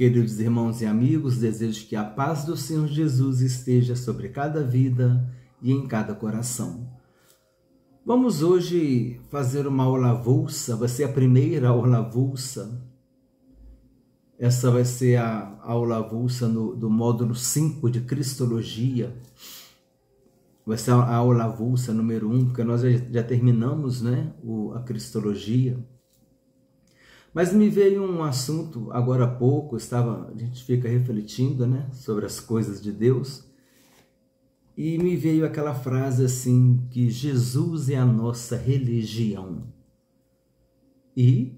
Queridos irmãos e amigos, desejo que a paz do Senhor Jesus esteja sobre cada vida e em cada coração. Vamos hoje fazer uma aula avulsa, vai ser a primeira aula avulsa. Essa vai ser a aula avulsa do módulo 5 de Cristologia. Vai ser a aula avulsa número 1, porque nós já terminamos, né, a Cristologia. Mas me veio um assunto agora há pouco, a gente fica refletindo, né, sobre as coisas de Deus, e me veio aquela frase assim, que Jesus é a nossa religião. E,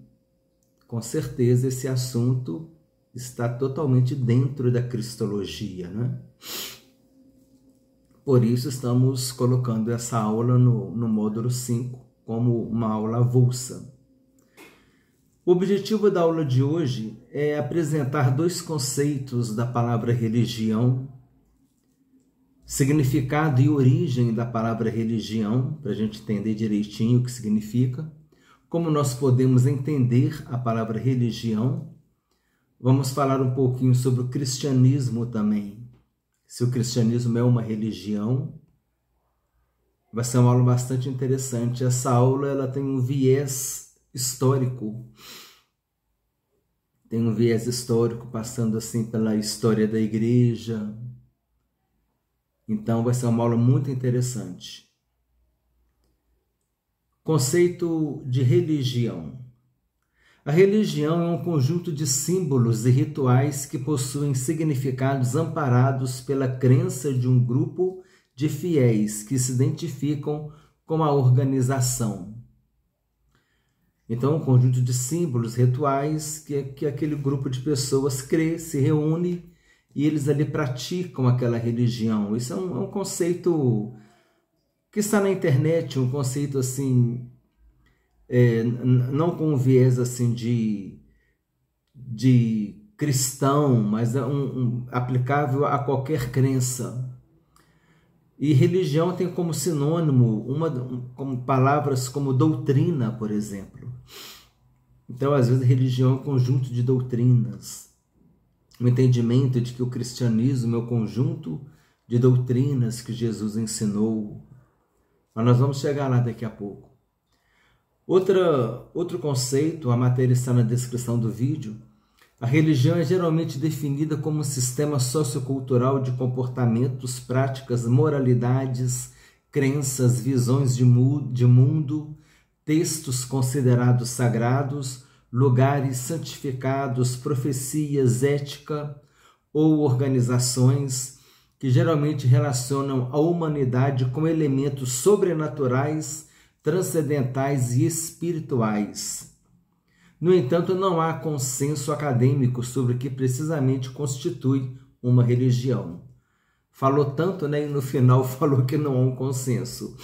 com certeza, esse assunto está totalmente dentro da Cristologia, né? Por isso estamos colocando essa aula no módulo 5 como uma aula avulsa. O objetivo da aula de hoje é apresentar dois conceitos da palavra religião, significado e origem da palavra religião, para a gente entender direitinho o que significa, como nós podemos entender a palavra religião. Vamos falar um pouquinho sobre o cristianismo também, se o cristianismo é uma religião. Vai ser uma aula bastante interessante. Essa aula ela tem um viés histórico, passando assim pela história da igreja. Então vai ser uma aula muito interessante. Conceito de religião. A religião é um conjunto de símbolos e rituais que possuem significados amparados pela crença de um grupo de fiéis que se identificam com a organização. Então, um conjunto de símbolos, rituais, que aquele grupo de pessoas crê, se reúne e eles ali praticam aquela religião. Isso é um conceito que está na internet, um conceito assim, não com um viés assim de cristão, mas aplicável a qualquer crença. E religião tem como sinônimo como palavras como doutrina, por exemplo. Então, às vezes, religião é um conjunto de doutrinas. O entendimento de que o cristianismo é o conjunto de doutrinas que Jesus ensinou. Mas nós vamos chegar lá daqui a pouco. Outro conceito, a matéria está na descrição do vídeo. A religião é geralmente definida como um sistema sociocultural de comportamentos, práticas, moralidades, crenças, visões de mundo, textos considerados sagrados, lugares santificados, profecias, ética ou organizações que geralmente relacionam a humanidade com elementos sobrenaturais, transcendentais e espirituais. No entanto, não há consenso acadêmico sobre o que precisamente constitui uma religião. Falou tanto, né? E no final falou que não há um consenso.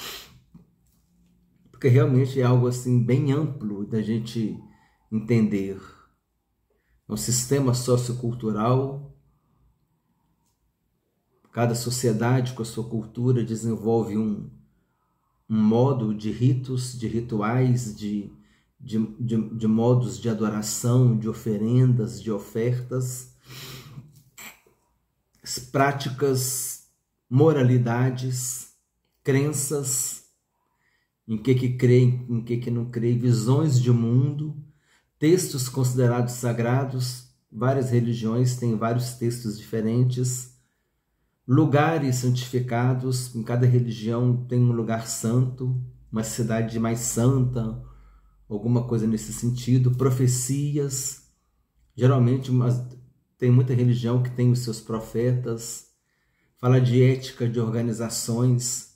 Porque realmente é algo assim bem amplo da gente entender. É um sistema sociocultural. Cada sociedade com a sua cultura desenvolve um modo de ritos, de rituais, de modos de adoração, de oferendas, de ofertas, práticas, moralidades, crenças, em que crê, em que não crê, visões de mundo, textos considerados sagrados. Várias religiões têm vários textos diferentes, lugares santificados. Em cada religião tem um lugar santo, uma cidade mais santa, alguma coisa nesse sentido. Profecias, geralmente tem muita religião que tem os seus profetas. Fala de ética, de organizações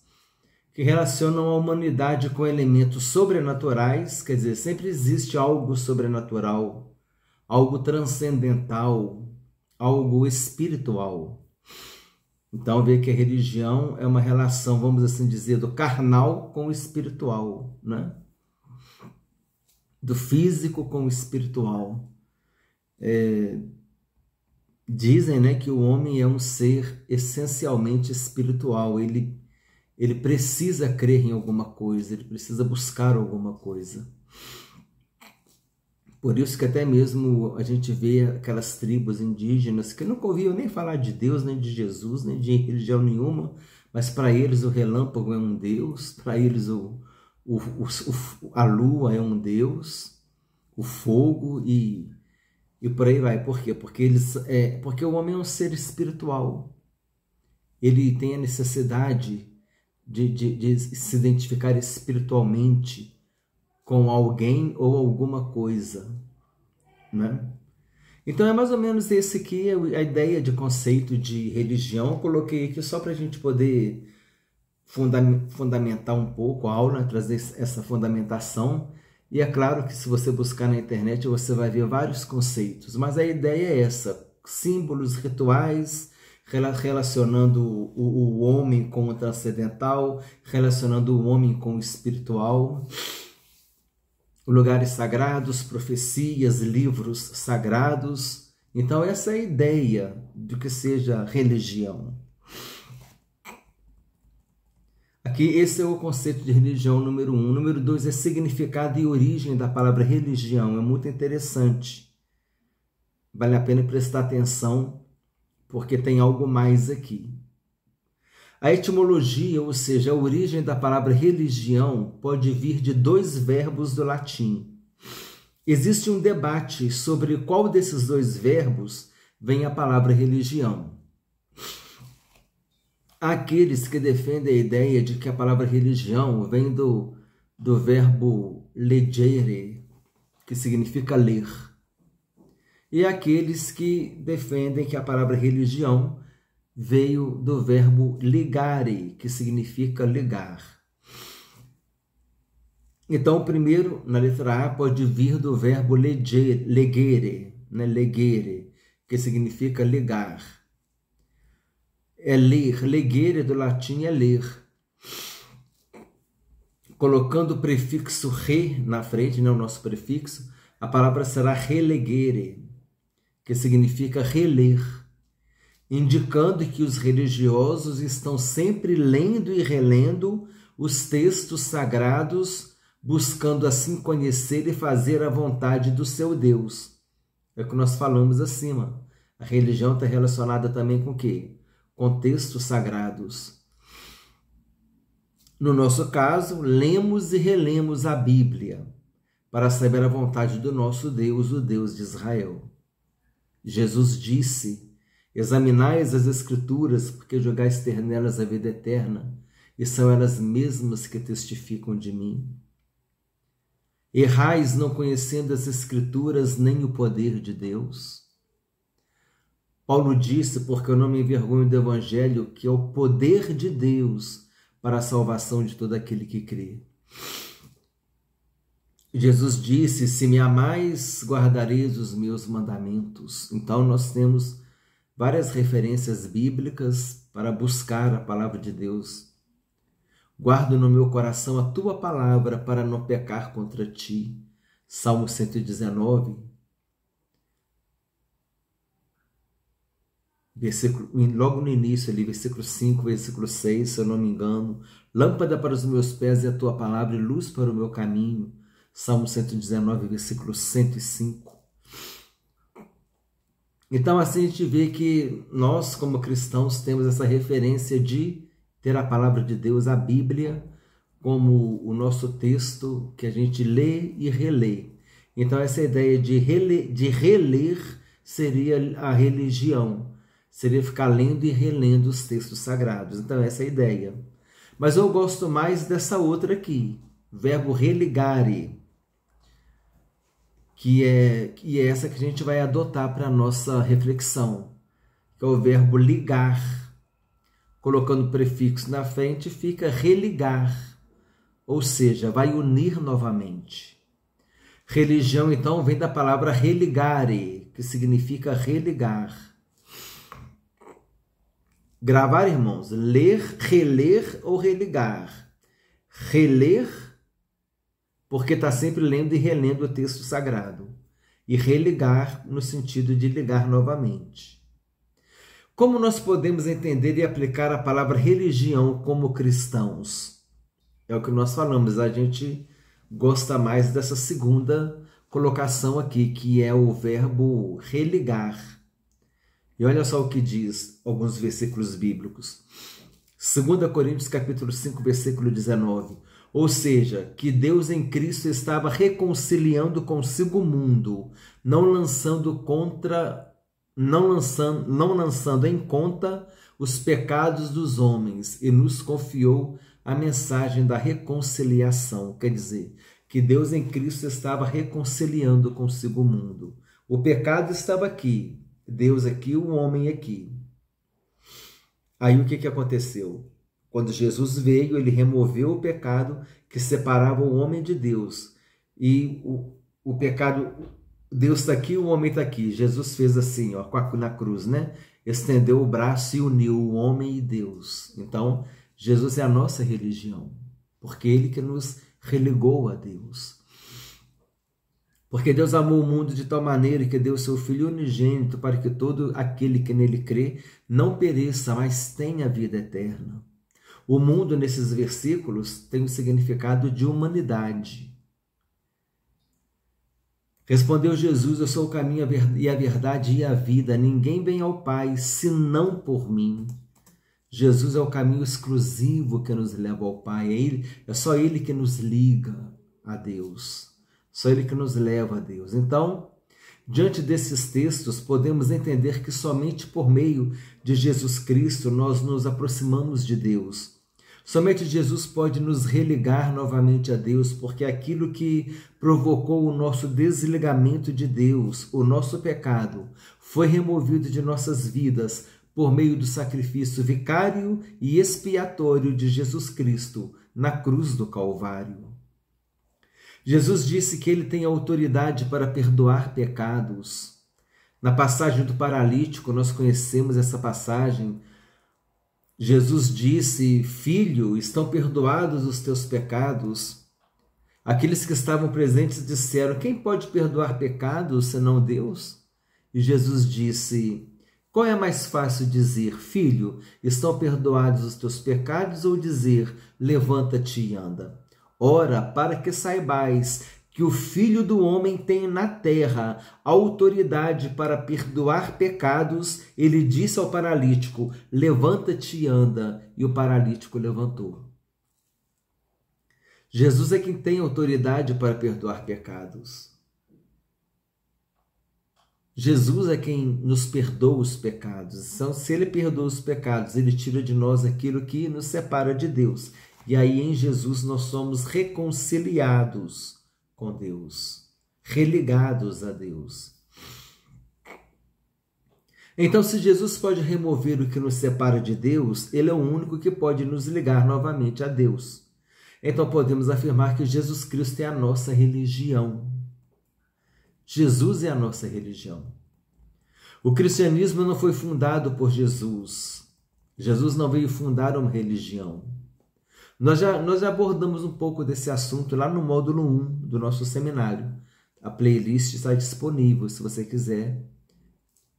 que relacionam a humanidade com elementos sobrenaturais, quer dizer, sempre existe algo sobrenatural, algo transcendental, algo espiritual. Então, vê que a religião é uma relação, vamos assim dizer, do carnal com o espiritual, né? Do físico com o espiritual. Dizem, né, que o homem é um ser essencialmente espiritual. Ele precisa crer em alguma coisa, ele precisa buscar alguma coisa. Por isso que até mesmo a gente vê aquelas tribos indígenas que nunca ouviam nem falar de Deus, nem de Jesus, nem de religião nenhuma, mas para eles o relâmpago é um Deus, para eles a lua é um Deus, o fogo e por aí vai. Por quê? Porque o homem é um ser espiritual. Ele tem a necessidade de se identificar espiritualmente com alguém ou alguma coisa, né? Então é mais ou menos esse aqui a ideia de conceito de religião. Eu coloquei aqui só para a gente poder fundamentar um pouco a aula, trazer essa fundamentação. E é claro que se você buscar na internet você vai ver vários conceitos, mas a ideia é essa: símbolos, rituais, relacionando o homem com o transcendental, relacionando o homem com o espiritual, lugares sagrados, profecias, livros sagrados. Então essa é a ideia do que seja religião. Aqui esse é o conceito de religião número 1. Número 2 é significado e origem da palavra religião. É muito interessante. Vale a pena prestar atenção, porque tem algo mais aqui. A etimologia, ou seja, a origem da palavra religião, pode vir de 2 verbos do latim. Existe um debate sobre qual desses 2 verbos vem a palavra religião. Há aqueles que defendem a ideia de que a palavra religião vem do verbo legere, que significa ler. E há aqueles que defendem que a palavra religião veio do verbo ligare, que significa ligar. Então, primeiro, na letra A, pode vir do verbo legere, né? Legere, que significa ligar. É ler, legere do latim é ler. Colocando o prefixo re na frente, né, o nosso prefixo, a palavra será relegere, que significa reler, indicando que os religiosos estão sempre lendo e relendo os textos sagrados, buscando assim conhecer e fazer a vontade do seu Deus. É o que nós falamos acima. A religião está relacionada também com o quê? Com textos sagrados. No nosso caso, lemos e relemos a Bíblia para saber a vontade do nosso Deus, o Deus de Israel. Jesus disse: examinais as Escrituras, porque julgais ter nelas a vida eterna, e são elas mesmas que testificam de mim. Errais não conhecendo as Escrituras nem o poder de Deus. Paulo disse: porque eu não me envergonho do Evangelho, que é o poder de Deus para a salvação de todo aquele que crê. Jesus disse: se me amais, guardareis os meus mandamentos. Então nós temos várias referências bíblicas para buscar a palavra de Deus. Guardo no meu coração a tua palavra para não pecar contra ti. Salmo 119, logo no início ali, versículo 5, versículo 6, se eu não me engano. Lâmpada para os meus pés é a tua palavra e luz para o meu caminho. Salmo 119, versículo 105. Então assim a gente vê que nós como cristãos temos essa referência de ter a palavra de Deus, a Bíblia, como o nosso texto que a gente lê e relê. Então essa ideia de reler seria a religião. Seria ficar lendo e relendo os textos sagrados. Então essa é a ideia. Mas eu gosto mais dessa outra aqui, verbo religare, que é essa que a gente vai adotar para a nossa reflexão, que é o verbo ligar. Colocando o prefixo na frente, fica religar, ou seja, vai unir novamente. Religião, então, vem da palavra religare, que significa religar. Gravar, irmãos, ler, reler ou religar. Reler, porque está sempre lendo e relendo o texto sagrado. E religar, no sentido de ligar novamente. Como nós podemos entender e aplicar a palavra religião como cristãos? É o que nós falamos, a gente gosta mais dessa segunda colocação aqui, que é o verbo religar. E olha só o que diz alguns versículos bíblicos. 2 Coríntios capítulo 5, versículo 19. Ou seja, que Deus em Cristo estava reconciliando consigo o mundo, não lançando em conta os pecados dos homens, e nos confiou a mensagem da reconciliação. Quer dizer, que Deus em Cristo estava reconciliando consigo o mundo. O pecado estava aqui, Deus aqui, o homem aqui. Aí o que aconteceu? Quando Jesus veio, ele removeu o pecado que separava o homem de Deus. E o pecado, Deus está aqui, o homem está aqui. Jesus fez assim, ó, na cruz, né? Estendeu o braço e uniu o homem e Deus. Então, Jesus é a nossa religião, porque ele que nos religou a Deus. Porque Deus amou o mundo de tal maneira que deu seu Filho unigênito para que todo aquele que nele crê não pereça, mas tenha vida eterna. O mundo, nesses versículos, tem um significado de humanidade. Respondeu Jesus: eu sou o caminho e a verdade e a vida. Ninguém vem ao Pai senão por mim. Jesus é o caminho exclusivo que nos leva ao Pai. É só Ele que nos liga a Deus. Só Ele que nos leva a Deus. Então, diante desses textos, podemos entender que somente por meio de Jesus Cristo nós nos aproximamos de Deus. Somente Jesus pode nos religar novamente a Deus, porque aquilo que provocou o nosso desligamento de Deus, o nosso pecado, foi removido de nossas vidas por meio do sacrifício vicário e expiatório de Jesus Cristo na cruz do Calvário. Jesus disse que ele tem autoridade para perdoar pecados. Na passagem do paralítico, nós conhecemos essa passagem. Jesus disse: filho, estão perdoados os teus pecados. Aqueles que estavam presentes disseram: quem pode perdoar pecados senão Deus? E Jesus disse: qual é mais fácil dizer: filho, estão perdoados os teus pecados, ou dizer: levanta-te e anda? Ora, para que saibais que o Filho do Homem tem na terra autoridade para perdoar pecados, ele disse ao paralítico: levanta-te e anda, e o paralítico levantou. Jesus é quem tem autoridade para perdoar pecados. Jesus é quem nos perdoa os pecados. Então, se ele perdoa os pecados, ele tira de nós aquilo que nos separa de Deus. E aí em Jesus nós somos reconciliados com Deus, religados a Deus. Então, se Jesus pode remover o que nos separa de Deus, ele é o único que pode nos ligar novamente a Deus. Então podemos afirmar que Jesus Cristo é a nossa religião. Jesus é a nossa religião. O cristianismo não foi fundado por Jesus. Jesus não veio fundar uma religião. Nós já abordamos um pouco desse assunto lá no módulo 1 do nosso seminário. A playlist está disponível se você quiser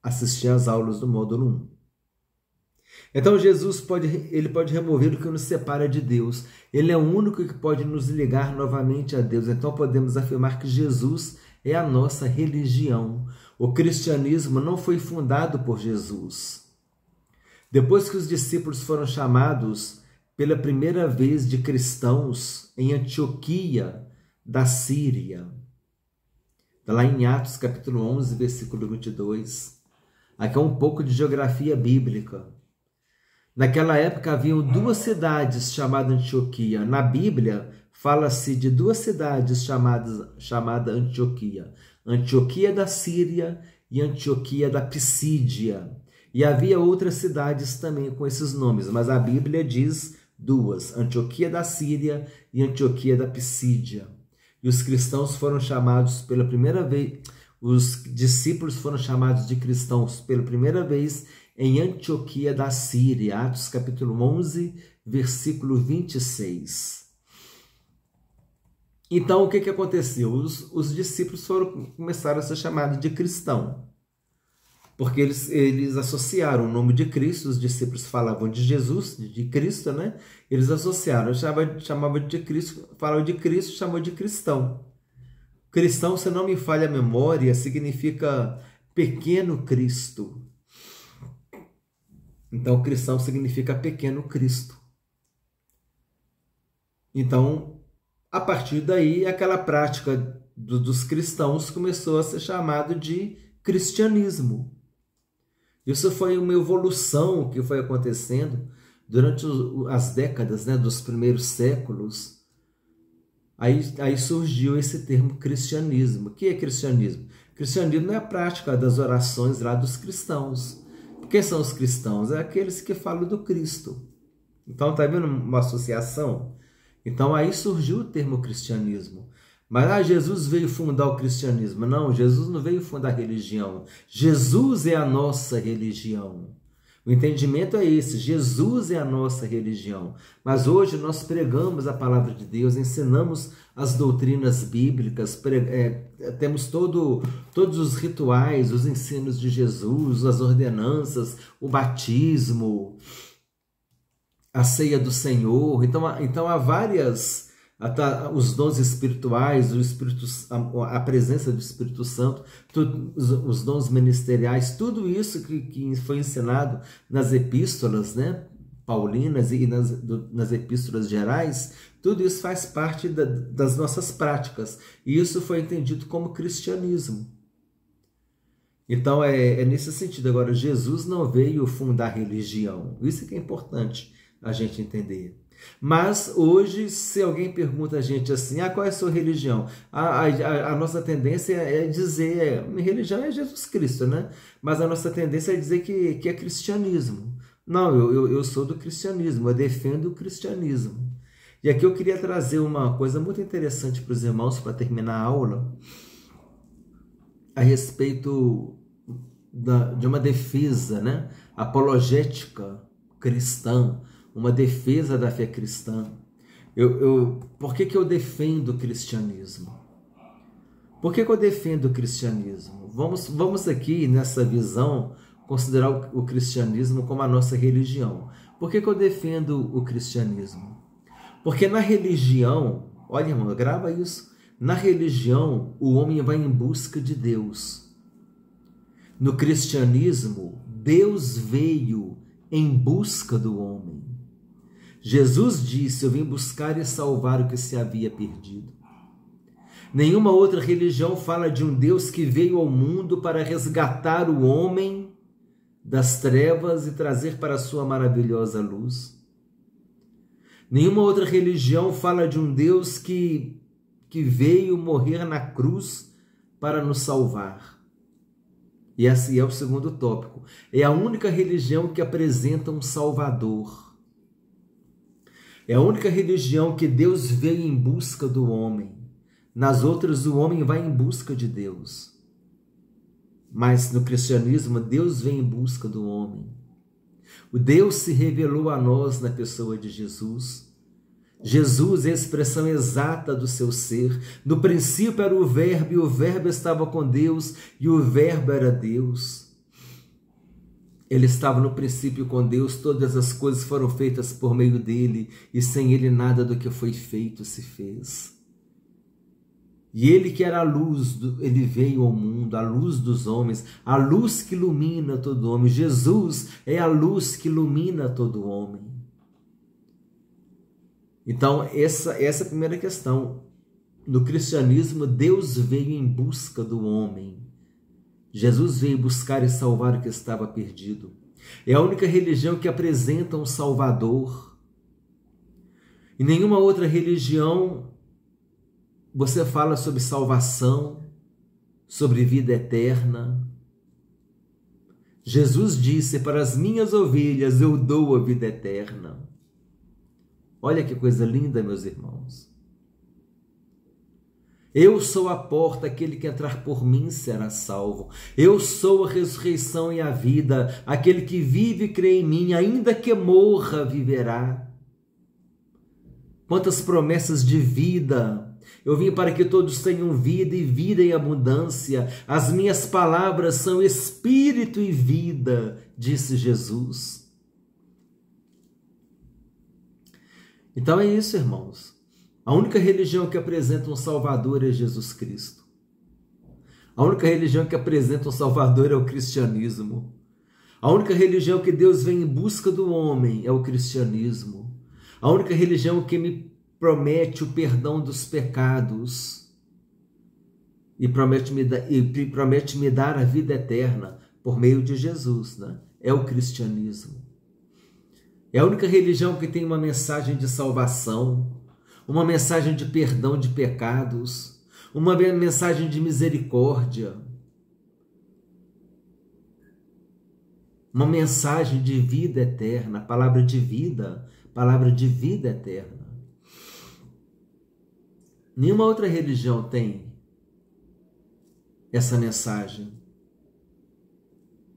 assistir às aulas do módulo 1. Então Jesus pode remover o que nos separa de Deus. Ele é o único que pode nos ligar novamente a Deus. Então podemos afirmar que Jesus é a nossa religião. O cristianismo não foi fundado por Jesus. Depois que os discípulos foram chamados pela primeira vez de cristãos em Antioquia da Síria, lá em Atos capítulo 11, versículo 22. Aqui é um pouco de geografia bíblica. Naquela época haviam duas cidades chamadas Antioquia. Na Bíblia fala-se de duas cidades chamadas Antioquia. Antioquia da Síria e Antioquia da Pisídia. E havia outras cidades também com esses nomes, mas a Bíblia diz duas: Antioquia da Síria e Antioquia da Pisídia. E os cristãos foram chamados pela primeira vez, os discípulos foram chamados de cristãos pela primeira vez em Antioquia da Síria, Atos capítulo 11, versículo 26. Então, o que aconteceu? Os discípulos começaram a ser chamados de cristão, porque eles associaram o nome de Cristo. Os discípulos falavam de Jesus, de Cristo, né? Eles associaram, chamavam de Cristo, falavam de Cristo, chamou de cristão. Cristão, se não me falha a memória, significa pequeno Cristo. Então, cristão significa pequeno Cristo. Então, a partir daí, aquela prática dos cristãos começou a ser chamado de cristianismo. Isso foi uma evolução que foi acontecendo durante as décadas, né, dos primeiros séculos. Aí surgiu esse termo cristianismo. O que é cristianismo? Cristianismo é a prática das orações lá dos cristãos. Quem são os cristãos? É aqueles que falam do Cristo. Então, está vendo uma associação? Então, aí surgiu o termo cristianismo. Mas Jesus veio fundar o cristianismo. Não, Jesus não veio fundar a religião. Jesus é a nossa religião. O entendimento é esse, Jesus é a nossa religião. Mas hoje nós pregamos a palavra de Deus, ensinamos as doutrinas bíblicas, temos todos os rituais, os ensinos de Jesus, as ordenanças, o batismo, a ceia do Senhor. Então há várias, os dons espirituais, a presença do Espírito Santo, os dons ministeriais, tudo isso que foi ensinado nas epístolas, né, paulinas e nas epístolas gerais, tudo isso faz parte das nossas práticas. E isso foi entendido como cristianismo. Então é nesse sentido. Agora, Jesus não veio fundar religião. Isso que é importante a gente entender. Mas hoje, se alguém pergunta a gente assim, qual é a sua religião? A nossa tendência é dizer, minha religião é Jesus Cristo, né? Mas a nossa tendência é dizer que é cristianismo. Não, eu sou do cristianismo, eu defendo o cristianismo. E aqui eu queria trazer uma coisa muito interessante para os irmãos, para terminar a aula, a respeito de uma defesa, né, apologética cristã, uma defesa da fé cristã. Por que eu defendo o cristianismo? Por que eu defendo o cristianismo? Vamos aqui, nessa visão, considerar o cristianismo como a nossa religião. Por que eu defendo o cristianismo? Porque na religião, olha, irmão, grava isso, na religião o homem vai em busca de Deus. No cristianismo, Deus veio em busca do homem. Jesus disse, eu vim buscar e salvar o que se havia perdido. Nenhuma outra religião fala de um Deus que veio ao mundo para resgatar o homem das trevas e trazer para a sua maravilhosa luz. Nenhuma outra religião fala de um Deus que veio morrer na cruz para nos salvar. E esse é o segundo tópico. É a única religião que apresenta um Salvador. É a única religião que Deus veio em busca do homem. Nas outras, o homem vai em busca de Deus. Mas no cristianismo, Deus vem em busca do homem. O Deus se revelou a nós na pessoa de Jesus. Jesus é a expressão exata do seu ser. No princípio era o Verbo, e o Verbo estava com Deus, e o Verbo era Deus. Ele estava no princípio com Deus, todas as coisas foram feitas por meio dele, e sem ele nada do que foi feito se fez. E ele que era a luz, ele veio ao mundo, a luz dos homens, a luz que ilumina todo homem. Jesus é a luz que ilumina todo homem. Então, essa é a primeira questão. No cristianismo, Deus veio em busca do homem. Jesus veio buscar e salvar o que estava perdido. É a única religião que apresenta um Salvador. Em nenhuma outra religião você fala sobre salvação, sobre vida eterna. Jesus disse, para as minhas ovelhas eu dou a vida eterna. Olha que coisa linda, meus irmãos. Eu sou a porta, aquele que entrar por mim será salvo. Eu sou a ressurreição e a vida, aquele que vive e crê em mim, ainda que morra, viverá. Quantas promessas de vida! Eu vim para que todos tenham vida e vida em abundância. As minhas palavras são espírito e vida, disse Jesus. Então é isso, irmãos. A única religião que apresenta um Salvador é Jesus Cristo. A única religião que apresenta um Salvador é o cristianismo. A única religião que Deus vem em busca do homem é o cristianismo. A única religião que me promete o perdão dos pecados e promete me dar a vida eterna por meio de Jesus, né? É o cristianismo. É a única religião que tem uma mensagem de salvação, uma mensagem de perdão de pecados, uma mensagem de misericórdia, uma mensagem de vida eterna, palavra de vida eterna. Nenhuma outra religião tem essa mensagem.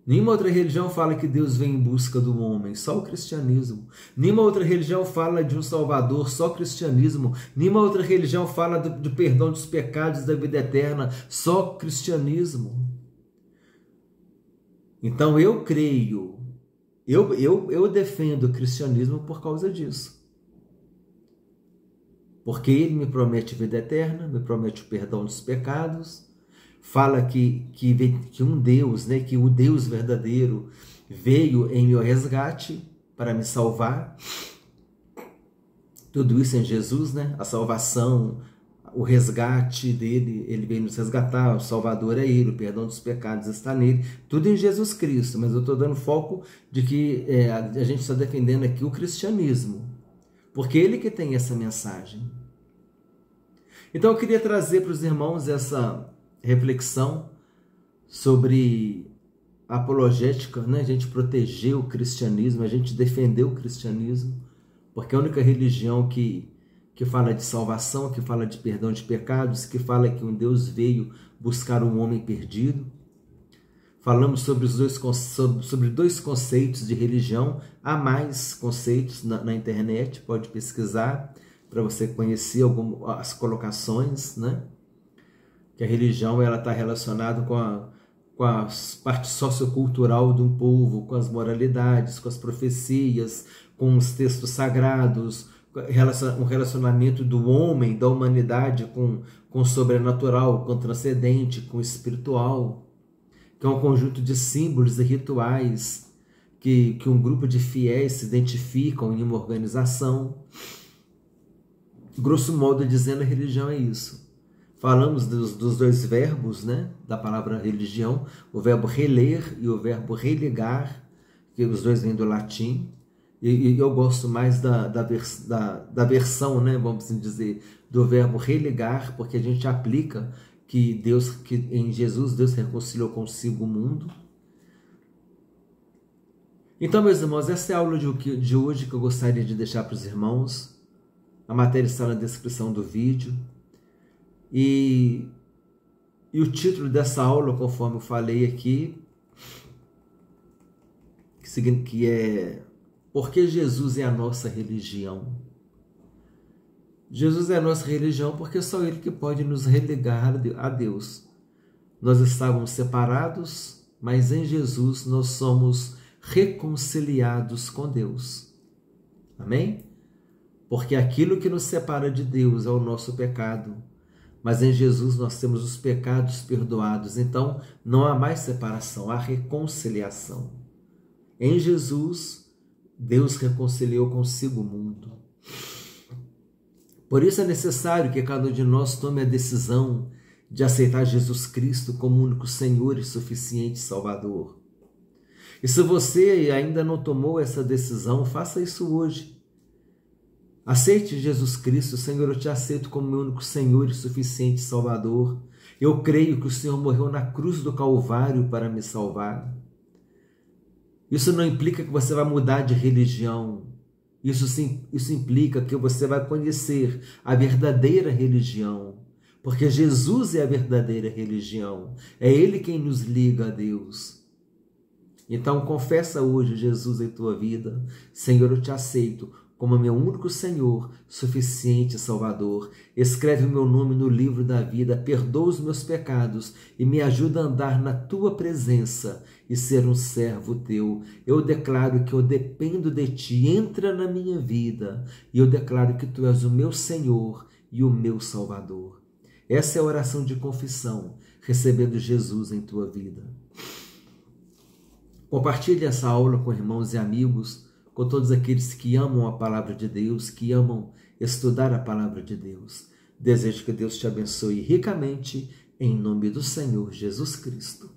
Nenhuma outra religião fala que Deus vem em busca do homem, só o cristianismo. Nenhuma outra religião fala de um Salvador, só o cristianismo. Nenhuma outra religião fala do perdão dos pecados, da vida eterna, só o cristianismo. Então eu creio, eu defendo o cristianismo por causa disso. Porque ele me promete vida eterna, me promete o perdão dos pecados, fala que um Deus, né, que o Deus verdadeiro veio em meu resgate para me salvar. Tudo isso em Jesus, né? A salvação, o resgate dele, ele veio nos resgatar, o Salvador é ele, o perdão dos pecados está nele, tudo em Jesus Cristo. Mas eu estou dando foco de que a gente está defendendo aqui o cristianismo, porque ele que tem essa mensagem. Então eu queria trazer para os irmãos essa reflexão sobre a apologética, né? A gente proteger o cristianismo, a gente defender o cristianismo, porque é a única religião que fala de salvação, que fala de perdão de pecados, que fala que um Deus veio buscar um homem perdido. Falamos sobre dois conceitos de religião. Há mais conceitos na internet, pode pesquisar para você conhecer as colocações, né? Que a religião está relacionada com a parte sociocultural de um povo, com as moralidades, com as profecias, com os textos sagrados, um relacionamento do homem, da humanidade com o sobrenatural, com o transcendente, com o espiritual, que é um conjunto de símbolos e rituais que um grupo de fiéis se identificam em uma organização. Grosso modo dizendo, a religião é isso. Falamos dos dois verbos, né, da palavra religião, o verbo reler e o verbo religar, que os dois vêm do latim. E eu gosto mais da versão, né, vamos assim dizer, do verbo religar, porque a gente aplica que em Jesus Deus reconciliou consigo o mundo. Então, meus irmãos, essa é a aula de hoje que eu gostaria de deixar para os irmãos. A matéria está na descrição do vídeo. E o título dessa aula, conforme eu falei aqui, que é Por que Jesus é a nossa religião? Jesus é a nossa religião porque é só Ele que pode nos religar a Deus. Nós estávamos separados, mas em Jesus nós somos reconciliados com Deus. Amém? Porque aquilo que nos separa de Deus é o nosso pecado. Mas em Jesus nós temos os pecados perdoados. Então não há mais separação, há reconciliação. Em Jesus, Deus reconciliou consigo o mundo. Por isso é necessário que cada um de nós tome a decisão de aceitar Jesus Cristo como único Senhor e suficiente Salvador. E se você ainda não tomou essa decisão, faça isso hoje. Aceite Jesus Cristo. Senhor, eu te aceito como meu único Senhor e suficiente Salvador. Eu creio que o Senhor morreu na cruz do Calvário para me salvar. Isso não implica que você vai mudar de religião. Isso implica que você vai conhecer a verdadeira religião. Porque Jesus é a verdadeira religião. É Ele quem nos liga a Deus. Então confessa hoje Jesus em tua vida. Senhor, eu te aceito como meu único Senhor, suficiente Salvador. Escreve o meu nome no livro da vida, perdoa os meus pecados e me ajuda a andar na tua presença e ser um servo teu. Eu declaro que eu dependo de ti, entra na minha vida e eu declaro que tu és o meu Senhor e o meu Salvador. Essa é a oração de confissão. recebendo Jesus em tua vida. Compartilhe essa aula com irmãos e amigos, com todos aqueles que amam a palavra de Deus, que amam estudar a palavra de Deus. Desejo que Deus te abençoe ricamente, em nome do Senhor Jesus Cristo.